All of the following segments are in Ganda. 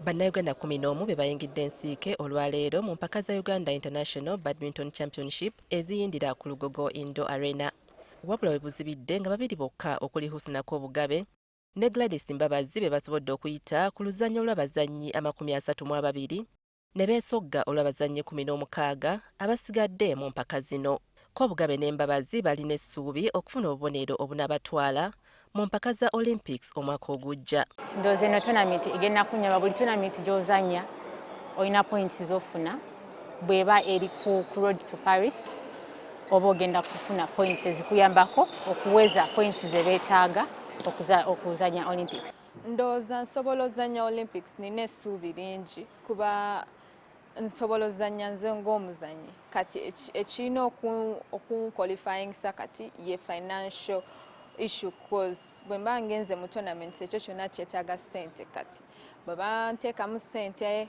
Bannayuganda 11 be bayingidde ensiike olwaleero mu mpaka za Uganda International Badminton Championship eziyindira ku Lugogo Indo Arena. Wabula we buzibidde nga babiri bokka okuli Husna Kobubage ne Gladays Mbabazi be basobodde okuyita ku luzanya olw'abazannyi 32 ne beesozze olw'abazannyi 16 abasigadde mu mpaka zino. Kobubage ne Mbabazi balina essuubi okufuna obubonero obunaabatwala mu mpaka za Olympics omwaka ogujja. Ndowooza eno tournament egenda kunyaba buli tournament gy'ozannya olina points z'ofuna bw'eba eri ku road to Paris oba ogenda kufuna points ezikuyambako okuweza points ze beetaaga okuzannya Olympics. Ndowooza nsobola ozannya Olympics nina essuubi lingi kuba nsobola ozannya nze ng'omuzannyi kati ekirina okunqualifyingisa kati ye financial issue cause bwe mba ngenze mu tournament ekyo kyonna kyetaaga ssente kati bwe banteekamu ssente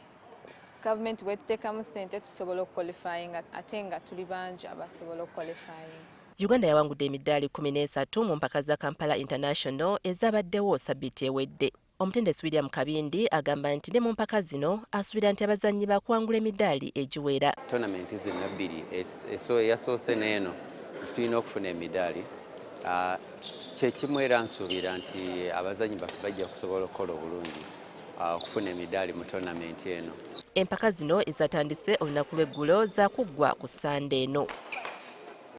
gavumenti bwetuteekamu ssente tusobola okuqualifyinga ate nga tuli bangi abasobola okuqualifyinga. Uganda yawangudde emidaali 13 mu mpaka za Kampala International ezabaddewo ssabbiiti ewedde. Omutendesi William Kabindi agamba nti ne mu mpaka zino asuubira nti abazannyi bakuwangula emidaali egiwera. Tournament zino bbiri eyasoose n'eno tulina okufuna emidaali. Kyekimu era nsuubira nti abazannyi baffe bajja kusobola okukola obulungi okufuna emidaali mu tournament eno. Empaka zino ezatandise olunaku lw'eggulo za kuggwa ku Sande eno.